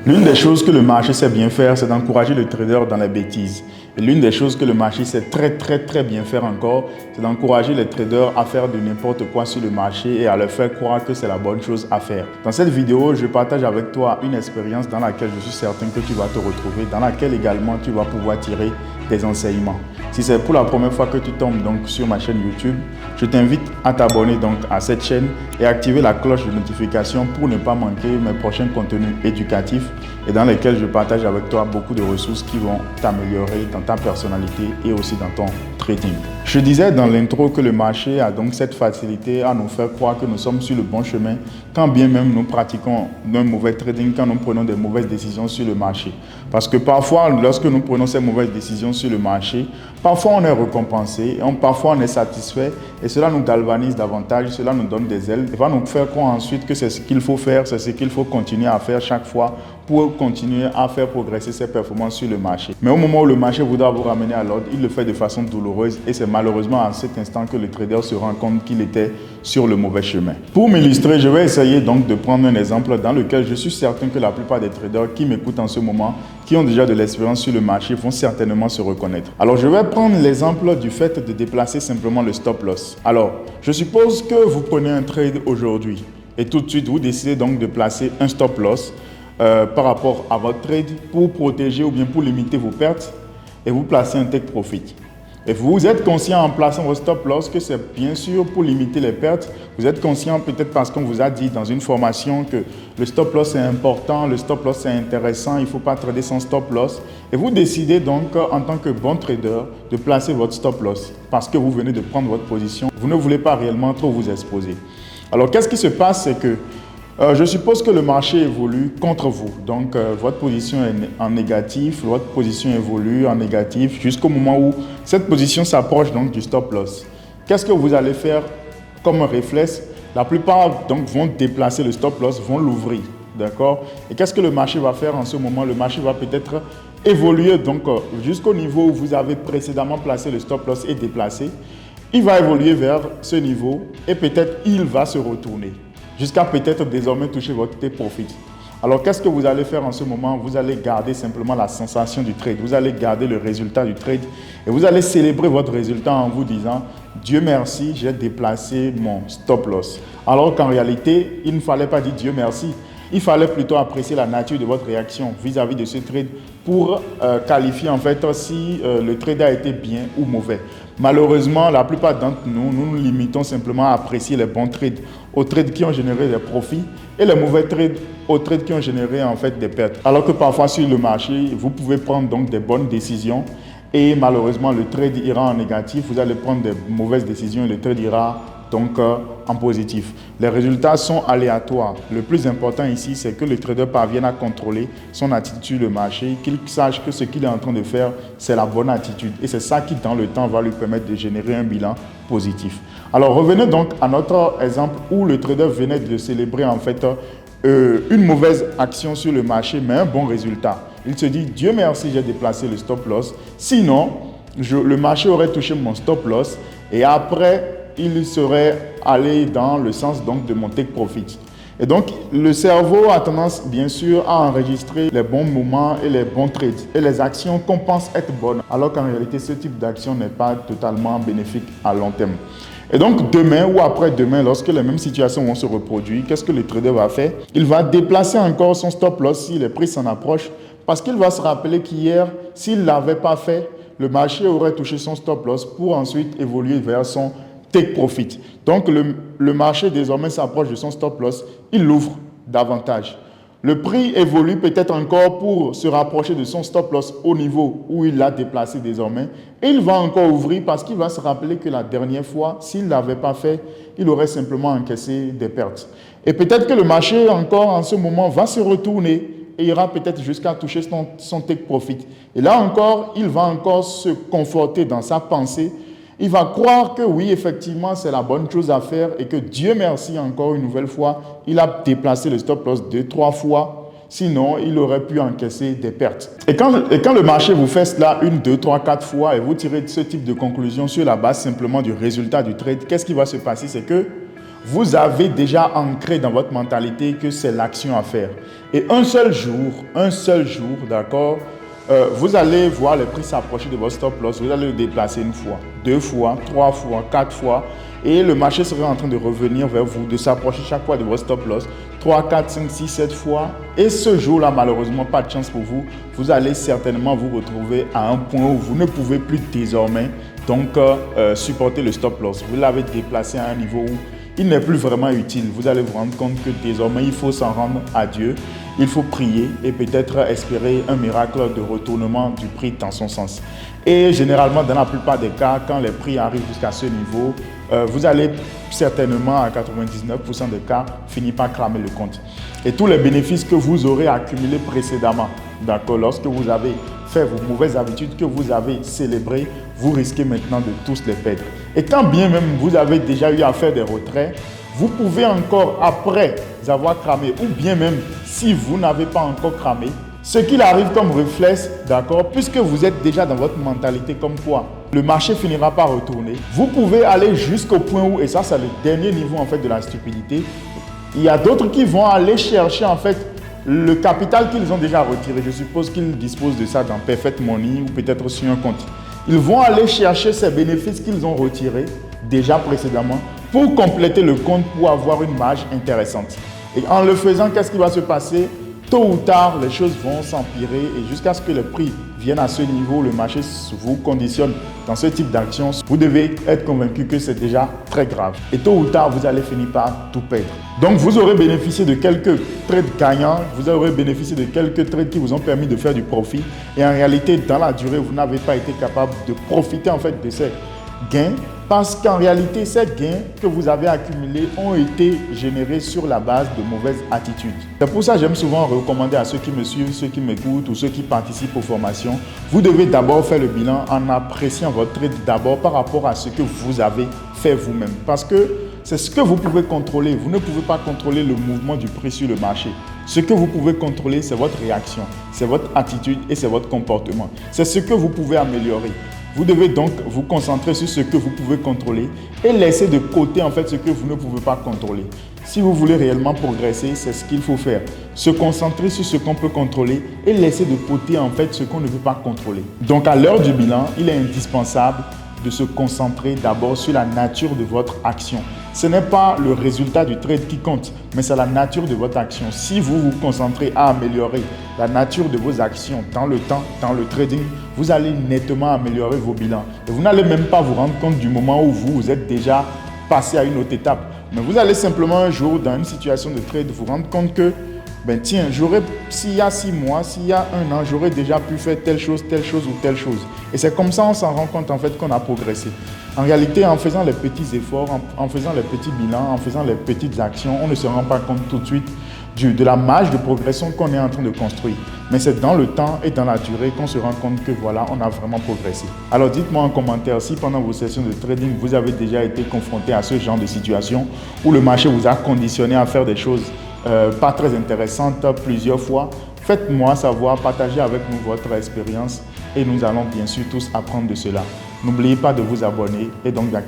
L'une des choses que le marché sait bien faire, c'est d'encourager le trader dans les bêtises. Et l'une des choses que le marché sait très bien faire encore, c'est d'encourager les traders à faire de n'importe quoi sur le marché et à leur faire croire que c'est la bonne chose à faire. Dans cette vidéo, je partage avec toi une expérience dans laquelle je suis certain que tu vas te retrouver, dans laquelle également tu vas pouvoir tirer des enseignements. Si c'est pour la première fois que tu tombes donc sur ma chaîne YouTube, je t'invite à t'abonner donc à cette chaîne et activer la cloche de notification pour ne pas manquer mes prochains contenus éducatifs et dans lesquels je partage avec toi beaucoup de ressources qui vont t'améliorer dans ta personnalité et aussi dans ton trading. Je disais dans l'intro que le marché a donc cette facilité à nous faire croire que nous sommes sur le bon chemin quand bien même nous pratiquons un mauvais trading, quand nous prenons des mauvaises décisions sur le marché. Parce que parfois, lorsque nous prenons ces mauvaises décisions sur le marché, parfois on est récompensé, parfois on est satisfait et cela nous galvanise davantage, cela nous donne des ailes et va nous faire croire ensuite que c'est ce qu'il faut faire, c'est ce qu'il faut continuer à faire chaque fois pour continuer à faire progresser ses performances sur le marché. Mais au moment où le marché voudra vous ramener à l'ordre, il le fait de façon douloureuse et c'est malheureusement à cet instant que le trader se rend compte qu'il était sur le mauvais chemin. Pour m'illustrer, je vais essayer donc de prendre un exemple dans lequel je suis certain que la plupart des traders qui m'écoutent en ce moment, qui ont déjà de l'expérience sur le marché, vont certainement se reconnaître. Alors, je vais prendre l'exemple du fait de déplacer simplement le stop loss. Alors, je suppose que vous prenez un trade aujourd'hui et tout de suite, vous décidez donc de placer un stop loss par rapport à votre trade pour protéger ou bien pour limiter vos pertes et vous placez un take profit. Et vous êtes conscient en plaçant votre stop loss que c'est bien sûr pour limiter les pertes. Vous êtes conscient peut-être parce qu'on vous a dit dans une formation que le stop loss est important, le stop loss est intéressant, il ne faut pas trader sans stop loss. Et vous décidez donc en tant que bon trader de placer votre stop loss parce que vous venez de prendre votre position. Vous ne voulez pas réellement trop vous exposer. Alors qu'est-ce qui se passe, c'est que je suppose que le marché évolue contre vous. Donc, votre position est en négatif, votre position évolue en négatif jusqu'au moment où cette position s'approche donc du stop loss. Qu'est-ce que vous allez faire comme réflexe? La plupart donc vont déplacer le stop loss, vont l'ouvrir. D'accord? Et qu'est-ce que le marché va faire en ce moment? Le marché va peut-être évoluer donc jusqu'au niveau où vous avez précédemment placé le stop loss et déplacé. Il va évoluer vers ce niveau et peut-être il va se retourner jusqu'à peut-être désormais toucher votre take profit. Alors, qu'est-ce que vous allez faire en ce moment? Vous allez garder simplement la sensation du trade. Vous allez garder le résultat du trade et vous allez célébrer votre résultat en vous disant « Dieu merci, j'ai déplacé mon stop loss ». Alors qu'en réalité, il ne fallait pas dire « Dieu merci ». Il fallait plutôt apprécier la nature de votre réaction vis-à-vis de ce trade pour qualifier en fait si le trade a été bien ou mauvais. Malheureusement, la plupart d'entre nous, nous limitons simplement à apprécier les bons trades aux trades qui ont généré des profits et les mauvais trades aux trades qui ont généré en fait des pertes. Alors que parfois sur le marché, vous pouvez prendre donc des bonnes décisions et malheureusement le trade ira en négatif. Vous allez prendre des mauvaises décisions et le trade ira donc en positif. Les résultats sont aléatoires. Le plus important ici, c'est que le trader parvienne à contrôler son attitude sur le marché, qu'il sache que ce qu'il est en train de faire, c'est la bonne attitude. Et c'est ça qui, dans le temps, va lui permettre de générer un bilan positif. Alors, revenez donc à notre exemple où le trader venait de célébrer en fait une mauvaise action sur le marché, mais un bon résultat. Il se dit, Dieu merci, j'ai déplacé le stop loss. Sinon, le marché aurait touché mon stop loss et après, il serait allé dans le sens donc de mon take profit. Et donc, le cerveau a tendance, bien sûr, à enregistrer les bons moments et les bons trades et les actions qu'on pense être bonnes, alors qu'en réalité, ce type d'action n'est pas totalement bénéfique à long terme. Et donc, demain ou après-demain, lorsque les mêmes situations vont se reproduire, qu'est-ce que le trader va faire? Il va déplacer encore son stop loss si les prix s'en approchent, parce qu'il va se rappeler qu'hier, s'il ne l'avait pas fait, le marché aurait touché son stop loss pour ensuite évoluer vers son take profit. Donc, le marché désormais s'approche de son stop loss, il l'ouvre davantage. Le prix évolue peut-être encore pour se rapprocher de son stop loss au niveau où il l'a déplacé désormais. Et il va encore ouvrir parce qu'il va se rappeler que la dernière fois, s'il ne l'avait pas fait, il aurait simplement encaissé des pertes. Et peut-être que le marché encore en ce moment va se retourner et ira peut-être jusqu'à toucher son take profit. Et là encore, il va encore se conforter dans sa pensée. Il va croire que oui, effectivement, c'est la bonne chose à faire et que Dieu merci encore une nouvelle fois, il a déplacé le stop loss 2-3 fois. Sinon, il aurait pu encaisser des pertes. Et quand le marché vous fait cela 1, 2, 3, 4 fois et vous tirez ce type de conclusion sur la base simplement du résultat du trade, qu'est-ce qui va se passer? C'est que vous avez déjà ancré dans votre mentalité que c'est l'action à faire. Et un seul jour, d'accord, vous allez voir le prix s'approcher de votre stop loss, vous allez le déplacer une fois, 2 fois, 3 fois, 4 fois, et le marché sera en train de revenir vers vous, de s'approcher chaque fois de votre stop loss, 3, 4, 5, 6, 7 fois. Et ce jour-là, malheureusement, pas de chance pour vous, vous allez certainement vous retrouver à un point où vous ne pouvez plus désormais supporter le stop loss. Vous l'avez déplacé à un niveau où il n'est plus vraiment utile. Vous allez vous rendre compte que désormais, il faut s'en rendre à Dieu. Il faut prier et peut-être espérer un miracle de retournement du prix dans son sens. Et généralement, dans la plupart des cas, quand les prix arrivent jusqu'à ce niveau, vous allez certainement, à 99% des cas, finir par cramer le compte. Et tous les bénéfices que vous aurez accumulés précédemment, d'accord, lorsque vous avez fait vos mauvaises habitudes que vous avez célébrées, vous risquez maintenant de tous les perdre. Et quand bien même vous avez déjà eu à faire des retraits, vous pouvez encore, après avoir cramé, ou bien même si vous n'avez pas encore cramé, ce qu'il arrive comme réflexe, d'accord, puisque vous êtes déjà dans votre mentalité comme quoi le marché finira par retourner, vous pouvez aller jusqu'au point où, et ça c'est le dernier niveau en fait de la stupidité, il y a d'autres qui vont aller chercher en fait le capital qu'ils ont déjà retiré. Je suppose qu'ils disposent de ça dans Perfect Money ou peut-être sur un compte. Ils vont aller chercher ces bénéfices qu'ils ont retirés déjà précédemment pour compléter le compte pour avoir une marge intéressante. Et en le faisant, qu'est-ce qui va se passer? Tôt ou tard, les choses vont s'empirer et jusqu'à ce que le prix vienne à ce niveau, le marché vous conditionne dans ce type d'action. Vous devez être convaincu que c'est déjà très grave. Et tôt ou tard, vous allez finir par tout perdre. Donc, vous aurez bénéficié de quelques trades gagnants, vous aurez bénéficié de quelques trades qui vous ont permis de faire du profit. Et en réalité, dans la durée, vous n'avez pas été capable de profiter en fait de ces gains parce qu'en réalité, ces gains que vous avez accumulés ont été générés sur la base de mauvaises attitudes. C'est pour ça que j'aime souvent recommander à ceux qui me suivent, ceux qui m'écoutent ou ceux qui participent aux formations, vous devez d'abord faire le bilan en appréciant votre trade d'abord par rapport à ce que vous avez fait vous-même. Parce que c'est ce que vous pouvez contrôler. Vous ne pouvez pas contrôler le mouvement du prix sur le marché. Ce que vous pouvez contrôler, c'est votre réaction, c'est votre attitude et c'est votre comportement. C'est ce que vous pouvez améliorer. Vous devez donc vous concentrer sur ce que vous pouvez contrôler et laisser de côté en fait ce que vous ne pouvez pas contrôler. Si vous voulez réellement progresser, c'est ce qu'il faut faire. Se concentrer sur ce qu'on peut contrôler et laisser de côté en fait ce qu'on ne peut pas contrôler. Donc à l'heure du bilan, il est indispensable de se concentrer d'abord sur la nature de votre action. Ce n'est pas le résultat du trade qui compte, mais c'est la nature de votre action. Si vous vous concentrez à améliorer la nature de vos actions dans le temps, dans le trading, vous allez nettement améliorer vos bilans. Et vous n'allez même pas vous rendre compte du moment où vous êtes déjà passé à une autre étape. Mais vous allez simplement un jour, dans une situation de trade, vous rendre compte que tiens, s'il y a 6 mois, s'il y a 1 an, j'aurais déjà pu faire telle chose ou telle chose. Et c'est comme ça on s'en rend compte en fait qu'on a progressé. En réalité, en faisant les petits efforts, en faisant les petits bilans, en faisant les petites actions, on ne se rend pas compte tout de suite de la marge de progression qu'on est en train de construire. Mais c'est dans le temps et dans la durée qu'on se rend compte que voilà, on a vraiment progressé. Alors dites-moi en commentaire si pendant vos sessions de trading, vous avez déjà été confronté à ce genre de situation où le marché vous a conditionné à faire des choses pas très intéressante plusieurs fois. Faites-moi savoir, partagez avec nous votre expérience et nous allons bien sûr tous apprendre de cela. N'oubliez pas de vous abonner et donc d'activer